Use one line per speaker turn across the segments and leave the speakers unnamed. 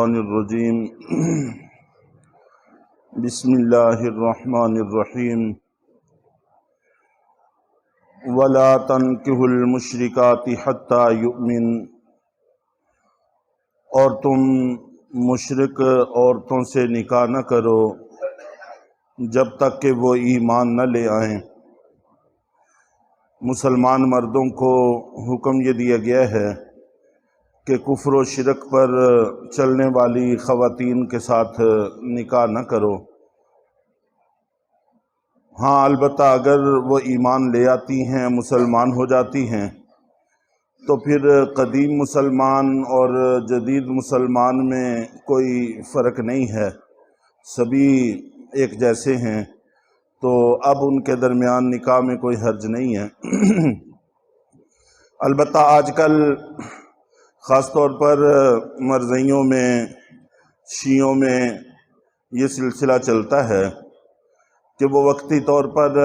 الشیطان الرجیم بسم اللہ الرحمن الرحیم ولا تنکحوا المشرکات حتی یؤمن، اور تم مشرک عورتوں سے نکاح نہ کرو جب تک کہ وہ ایمان نہ لے آئیں۔ مسلمان مردوں کو حکم یہ دیا گیا ہے کہ کفر و شرک پر چلنے والی خواتین کے ساتھ نکاح نہ کرو۔ ہاں البتہ اگر وہ ایمان لے آتی ہیں، مسلمان ہو جاتی ہیں، تو پھر قدیم مسلمان اور جدید مسلمان میں کوئی فرق نہیں ہے، سبھی ایک جیسے ہیں، تو اب ان کے درمیان نکاح میں کوئی حرج نہیں ہے۔ البتہ آج کل خاص طور پر مرزائیوں میں، شیعوں میں یہ سلسلہ چلتا ہے کہ وہ وقتی طور پر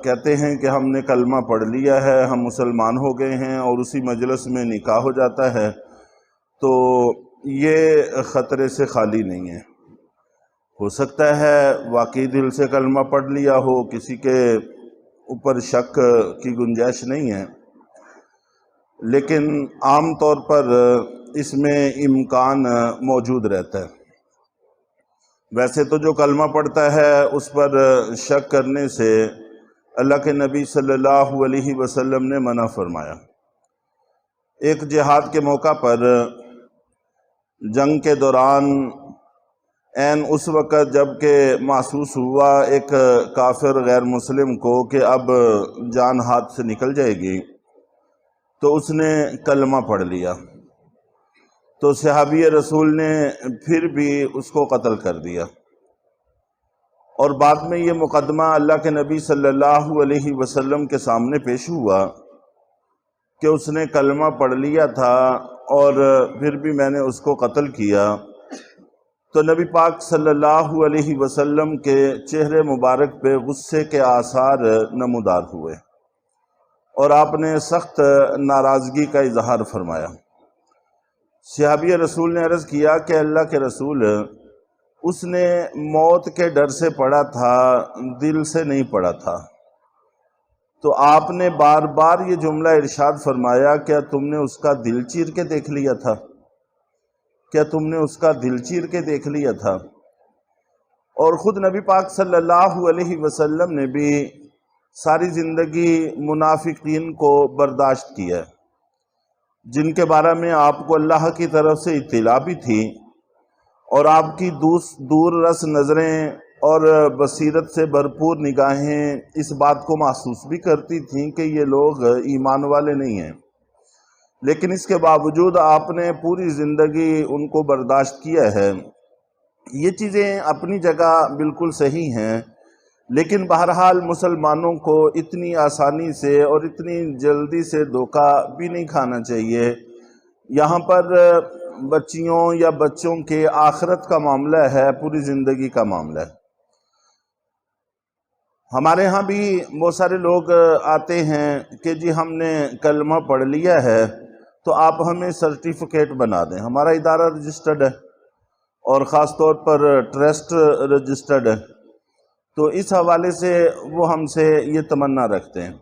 کہتے ہیں کہ ہم نے کلمہ پڑھ لیا ہے، ہم مسلمان ہو گئے ہیں، اور اسی مجلس میں نکاح ہو جاتا ہے۔ تو یہ خطرے سے خالی نہیں ہے۔ ہو سکتا ہے واقعی دل سے کلمہ پڑھ لیا ہو، کسی کے اوپر شک کی گنجائش نہیں ہے، لیکن عام طور پر اس میں امکان موجود رہتا ہے۔ ویسے تو جو کلمہ پڑھتا ہے اس پر شک کرنے سے اللہ کے نبی صلی اللہ علیہ وسلم نے منع فرمایا۔ ایک جہاد کے موقع پر جنگ کے دوران عین اس وقت جب کہ محسوس ہوا ایک کافر غیر مسلم کو کہ اب جان ہاتھ سے نکل جائے گی، تو اس نے کلمہ پڑھ لیا، تو صحابی رسول نے پھر بھی اس کو قتل کر دیا، اور بعد میں یہ مقدمہ اللہ کے نبی صلی اللہ علیہ وسلم کے سامنے پیش ہوا کہ اس نے کلمہ پڑھ لیا تھا اور پھر بھی میں نے اس کو قتل کیا۔ تو نبی پاک صلی اللہ علیہ وسلم کے چہرے مبارک پہ غصے کے آثار نمودار ہوئے، اور آپ نے سخت ناراضگی کا اظہار فرمایا۔ صحابی رسول نے عرض کیا کہ اللہ کے رسول، اس نے موت کے ڈر سے پڑھا تھا، دل سے نہیں پڑھا تھا۔ تو آپ نے بار بار یہ جملہ ارشاد فرمایا، کیا تم نے اس کا دل چیر کے دیکھ لیا تھا؟ کیا تم نے اس کا دل چیر کے دیکھ لیا تھا؟ اور خود نبی پاک صلی اللہ علیہ وسلم نے بھی ساری زندگی منافقین کو برداشت کیا ہے، جن کے بارے میں آپ کو اللہ کی طرف سے اطلاع بھی تھی، اور آپ کی دور رس نظریں اور بصیرت سے بھرپور نگاہیں اس بات کو محسوس بھی کرتی تھیں کہ یہ لوگ ایمان والے نہیں ہیں، لیکن اس کے باوجود آپ نے پوری زندگی ان کو برداشت کیا ہے۔ یہ چیزیں اپنی جگہ بالکل صحیح ہیں، لیکن بہرحال مسلمانوں کو اتنی آسانی سے اور اتنی جلدی سے دھوکہ بھی نہیں کھانا چاہیے۔ یہاں پر بچیوں یا بچوں کے آخرت کا معاملہ ہے، پوری زندگی کا معاملہ ہے۔ ہمارے ہاں بھی بہت سارے لوگ آتے ہیں کہ جی ہم نے کلمہ پڑھ لیا ہے تو آپ ہمیں سرٹیفکیٹ بنا دیں۔ ہمارا ادارہ رجسٹرڈ ہے، اور خاص طور پر ٹرسٹ رجسٹرڈ ہے، تو اس حوالے سے وہ ہم سے یہ تمنا رکھتے ہیں۔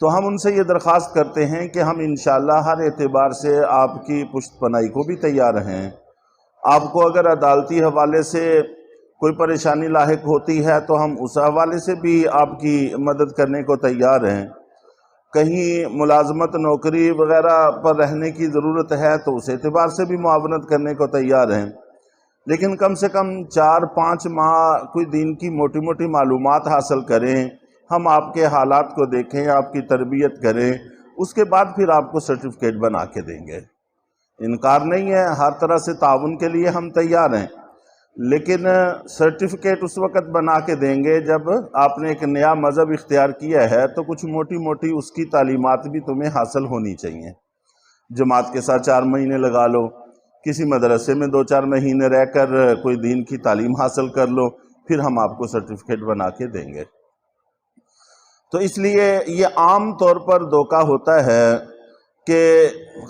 تو ہم ان سے یہ درخواست کرتے ہیں کہ ہم انشاءاللہ ہر اعتبار سے آپ کی پشت پناہی کو بھی تیار ہیں۔ آپ کو اگر عدالتی حوالے سے کوئی پریشانی لاحق ہوتی ہے تو ہم اس حوالے سے بھی آپ کی مدد کرنے کو تیار ہیں۔ کہیں ملازمت، نوکری وغیرہ پر رہنے کی ضرورت ہے تو اس اعتبار سے بھی معاونت کرنے کو تیار ہیں، لیکن کم سے کم 4-5 ماہ کوئی دین کی موٹی موٹی معلومات حاصل کریں، ہم آپ کے حالات کو دیکھیں، آپ کی تربیت کریں، اس کے بعد پھر آپ کو سرٹیفکیٹ بنا کے دیں گے۔ انکار نہیں ہے، ہر طرح سے تعاون کے لیے ہم تیار ہیں، لیکن سرٹیفکیٹ اس وقت بنا کے دیں گے جب آپ نے ایک نیا مذہب اختیار کیا ہے، تو کچھ موٹی موٹی اس کی تعلیمات بھی تمہیں حاصل ہونی چاہیے۔ جماعت کے ساتھ 4 مہینے لگا لو، کسی مدرسے میں 2-4 مہینے رہ کر کوئی دین کی تعلیم حاصل کر لو، پھر ہم آپ کو سرٹیفکیٹ بنا کے دیں گے۔ تو اس لیے یہ عام طور پر دھوکہ ہوتا ہے کہ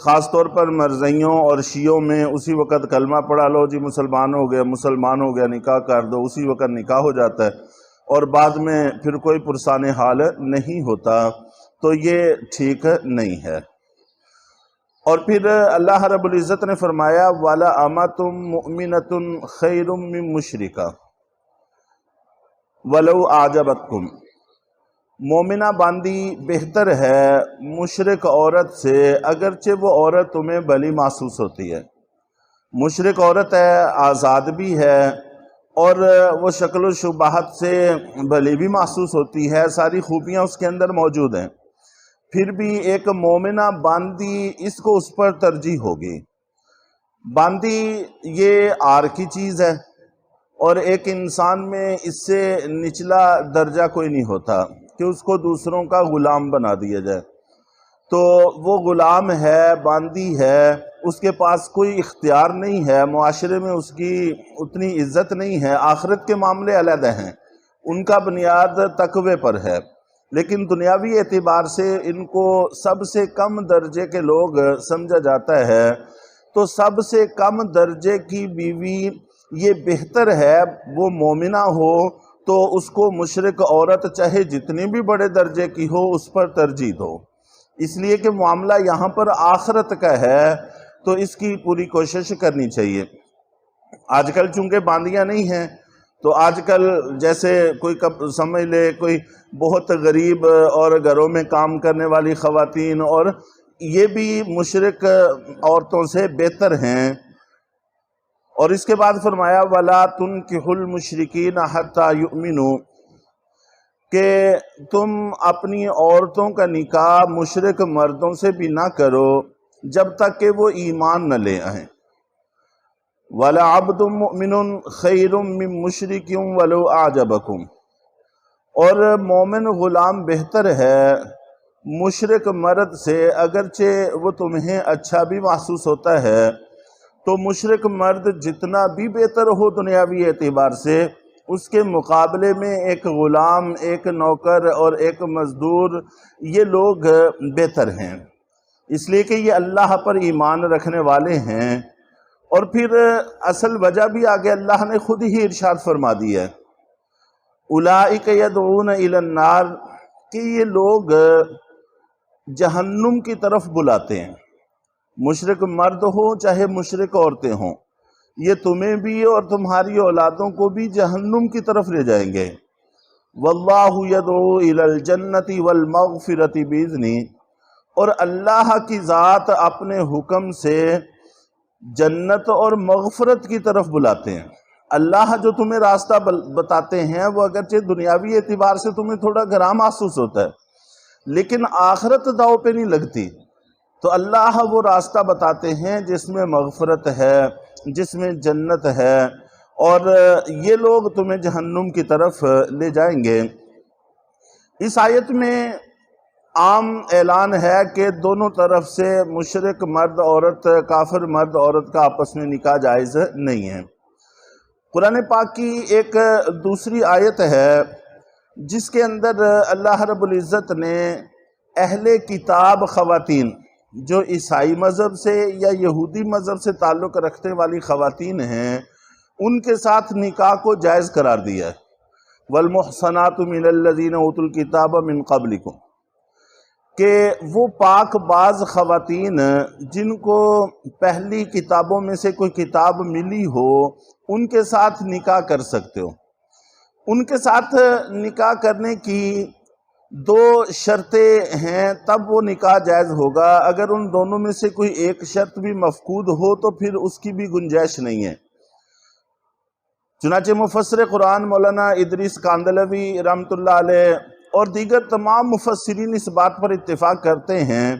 خاص طور پر مرزائیوں اور شیعوں میں اسی وقت کلمہ پڑھا لو جی مسلمان ہو گیا نکاح کر دو، اسی وقت نکاح ہو جاتا ہے اور بعد میں پھر کوئی پرسان حال نہیں ہوتا، تو یہ ٹھیک نہیں ہے۔ اور پھر اللہ رب العزت نے فرمایا وَلَأَمَةٌ مُؤْمِنَةٌ خَيْرٌ مِّن مُشْرِكَةٍ وَلَوْ أَعْجَبَتْكُمْ، مومنہ باندی بہتر ہے مشرک عورت سے اگرچہ وہ عورت تمہیں بھلی محسوس ہوتی ہے۔ مشرک عورت ہے، آزاد بھی ہے اور وہ شکل و شباہت سے بھلی بھی محسوس ہوتی ہے، ساری خوبیاں اس کے اندر موجود ہیں، پھر بھی ایک مومنہ باندی اس کو اس پر ترجیح ہوگی۔ باندی یہ آر کی چیز ہے اور ایک انسان میں اس سے نچلا درجہ کوئی نہیں ہوتا کہ اس کو دوسروں کا غلام بنا دیا جائے، تو وہ غلام ہے، باندی ہے، اس کے پاس کوئی اختیار نہیں ہے، معاشرے میں اس کی اتنی عزت نہیں ہے، آخرت کے معاملے علیحدہ ہیں، ان کا بنیاد تقوی پر ہے، لیکن دنیاوی اعتبار سے ان کو سب سے کم درجے کے لوگ سمجھا جاتا ہے، تو سب سے کم درجے کی بیوی یہ بہتر ہے وہ مومنہ ہو تو اس کو مشرک عورت چاہے جتنی بھی بڑے درجے کی ہو اس پر ترجیح دو، اس لیے کہ معاملہ یہاں پر آخرت کا ہے، تو اس کی پوری کوشش کرنی چاہیے۔ آج کل چونکہ باندیاں نہیں ہیں تو آج کل جیسے کوئی سمجھ لے کوئی بہت غریب اور گھروں میں کام کرنے والی خواتین، اور یہ بھی مشرک عورتوں سے بہتر ہیں۔ اور اس کے بعد فرمایا وَلَا تُنْكِحُوا الْمُشْرِكِينَ حَتَّى يُؤْمِنُوا، کہ تم اپنی عورتوں کا نکاح مشرک مردوں سے بھی نہ کرو جب تک کہ وہ ایمان نہ لے آئیں۔ وَلَعَبْدٌ مُؤْمِنٌ خَيْرٌ مِّن مُشْرِكٍ وَلَوْ أَعْجَبَكُمْ، اور مومن غلام بہتر ہے مشرک مرد سے اگرچہ وہ تمہیں اچھا بھی محسوس ہوتا ہے، تو مشرک مرد جتنا بھی بہتر ہو دنیاوی اعتبار سے، اس کے مقابلے میں ایک غلام، ایک نوکر اور ایک مزدور یہ لوگ بہتر ہیں، اس لیے کہ یہ اللہ پر ایمان رکھنے والے ہیں۔ اور پھر اصل وجہ بھی آگے اللہ نے خود ہی ارشاد فرما دی ہے اولئک یدعون الی النار، کہ یہ لوگ جہنم کی طرف بلاتے ہیں، مشرک مرد ہو چاہے مشرک عورتیں ہوں، یہ تمہیں بھی اور تمہاری اولادوں کو بھی جہنم کی طرف لے جائیں گے۔ واللہ یدعو الی الجنۃ والمغفرۃ باذنہ، اور اللہ کی ذات اپنے حکم سے جنت اور مغفرت کی طرف بلاتے ہیں۔ اللہ جو تمہیں راستہ بتاتے ہیں وہ اگرچہ دنیاوی اعتبار سے تمہیں تھوڑا گراں محسوس ہوتا ہے لیکن آخرت داؤ پہ نہیں لگتی، تو اللہ وہ راستہ بتاتے ہیں جس میں مغفرت ہے، جس میں جنت ہے، اور یہ لوگ تمہیں جہنم کی طرف لے جائیں گے۔ اس آیت میں عام اعلان ہے کہ دونوں طرف سے مشرک مرد عورت، کافر مرد عورت کا آپس میں نکاح جائز نہیں ہے۔ قرآن پاک کی ایک دوسری آیت ہے جس کے اندر اللہ رب العزت نے اہل کتاب خواتین جو عیسائی مذہب سے یا یہودی مذہب سے تعلق رکھنے والی خواتین ہیں ان کے ساتھ نکاح کو جائز قرار دیا ہے۔ والمحصنات من الذین اوتوا الکتاب من قبلکم، کہ وہ پاک باز خواتین جن کو پہلی کتابوں میں سے کوئی کتاب ملی ہو ان کے ساتھ نکاح کر سکتے ہو۔ ان کے ساتھ نکاح کرنے کی دو شرطیں ہیں تب وہ نکاح جائز ہوگا، اگر ان دونوں میں سے کوئی ایک شرط بھی مفقود ہو تو پھر اس کی بھی گنجائش نہیں ہے۔ چنانچہ مفسر قرآن مولانا ادریس کاندھلوی رحمۃ اللہ علیہ اور دیگر تمام مفسرین اس بات پر اتفاق کرتے ہیں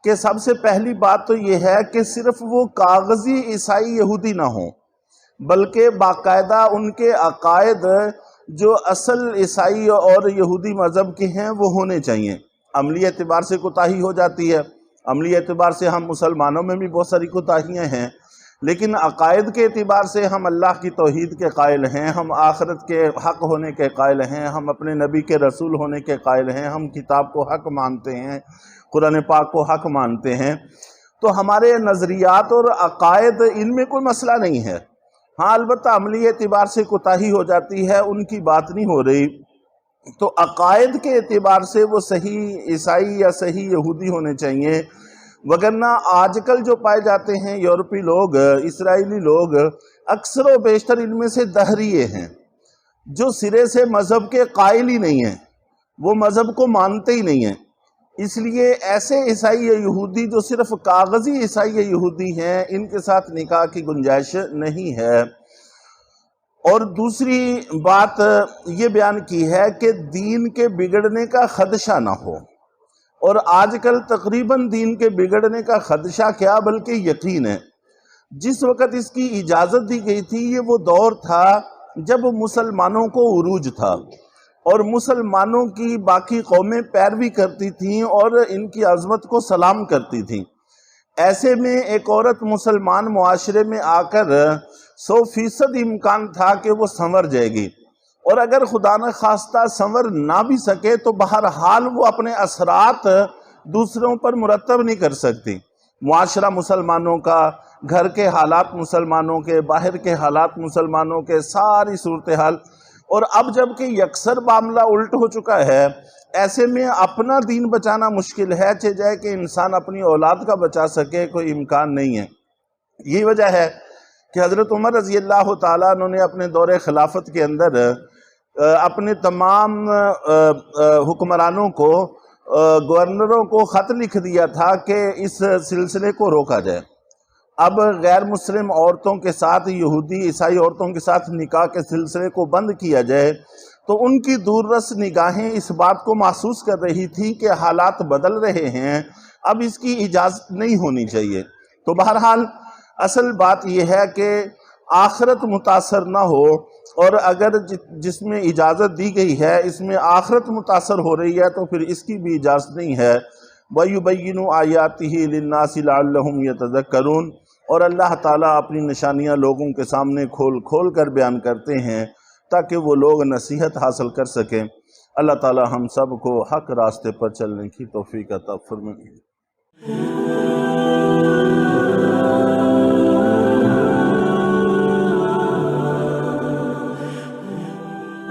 کہ سب سے پہلی بات تو یہ ہے کہ صرف وہ کاغذی عیسائی یہودی نہ ہوں بلکہ باقاعدہ ان کے عقائد جو اصل عیسائی اور یہودی مذہب کے ہیں وہ ہونے چاہیے۔ عملی اعتبار سے کوتاہی ہو جاتی ہے، عملی اعتبار سے ہم مسلمانوں میں بھی بہت ساری کوتاہیاں ہیں، لیکن عقائد کے اعتبار سے ہم اللہ کی توحید کے قائل ہیں، ہم آخرت کے حق ہونے کے قائل ہیں، ہم اپنے نبی کے رسول ہونے کے قائل ہیں، ہم کتاب کو حق مانتے ہیں، قرآن پاک کو حق مانتے ہیں، تو ہمارے نظریات اور عقائد ان میں کوئی مسئلہ نہیں ہے۔ ہاں البتہ عملی اعتبار سے کوتاہی ہو جاتی ہے، ان کی بات نہیں ہو رہی۔ تو عقائد کے اعتبار سے وہ صحیح عیسائی یا صحیح یہودی ہونے چاہیے، وگرنہ آج کل جو پائے جاتے ہیں یورپی لوگ، اسرائیلی لوگ، اکثر و بیشتر ان میں سے دہریے ہیں، جو سرے سے مذہب کے قائل ہی نہیں ہیں، وہ مذہب کو مانتے ہی نہیں ہیں۔ اس لیے ایسے عیسائی یا یہودی جو صرف کاغذی عیسائی یا یہودی ہیں، ان کے ساتھ نکاح کی گنجائش نہیں ہے۔ اور دوسری بات یہ بیان کی ہے کہ دین کے بگڑنے کا خدشہ نہ ہو، اور آج کل تقریباً دین کے بگڑنے کا خدشہ کیا بلکہ یقین ہے۔ جس وقت اس کی اجازت دی گئی تھی یہ وہ دور تھا جب مسلمانوں کو عروج تھا، اور مسلمانوں کی باقی قومیں پیروی کرتی تھیں اور ان کی عظمت کو سلام کرتی تھیں۔ ایسے میں ایک عورت مسلمان معاشرے میں آ کر 100% امکان تھا کہ وہ سنور جائے گی، اور اگر خدا نہ خواستہ سنور نہ بھی سکے تو بہرحال وہ اپنے اثرات دوسروں پر مرتب نہیں کر سکتی۔ معاشرہ مسلمانوں کا، گھر کے حالات مسلمانوں کے، باہر کے حالات مسلمانوں کے، ساری صورتحال، اور اب جب کہ یکسر معاملہ الٹ ہو چکا ہے، ایسے میں اپنا دین بچانا مشکل ہے، چہ جائے کہ انسان اپنی اولاد کا بچا سکے، کوئی امکان نہیں ہے۔ یہی وجہ ہے کہ حضرت عمر رضی اللہ تعالیٰ عنہ نے اپنے دور خلافت کے اندر اپنے تمام حکمرانوں کو، گورنروں کو خط لکھ دیا تھا کہ اس سلسلے کو روکا جائے۔ اب غیر مسلم عورتوں کے ساتھ، یہودی عیسائی عورتوں کے ساتھ نکاح کے سلسلے کو بند کیا جائے، تو ان کی دور رس نگاہیں اس بات کو محسوس کر رہی تھی کہ حالات بدل رہے ہیں، اب اس کی اجازت نہیں ہونی چاہیے۔ تو بہرحال اصل بات یہ ہے کہ آخرت متاثر نہ ہو، اور اگر جس میں اجازت دی گئی ہے اس میں آخرت متاثر ہو رہی ہے تو پھر اس کی بھی اجازت نہیں ہے۔ وَيُبَيِّنُ آيَاتِهِ لِلنَّاسِ لَعَلَّهُمْ يَتَذَكَّرُونَ، اور اللہ تعالیٰ اپنی نشانیاں لوگوں کے سامنے کھول کھول کر بیان کرتے ہیں تاکہ وہ لوگ نصیحت حاصل کر سکیں۔ اللہ تعالیٰ ہم سب کو حق راستے پر چلنے کی توفیق عطا فرمائے۔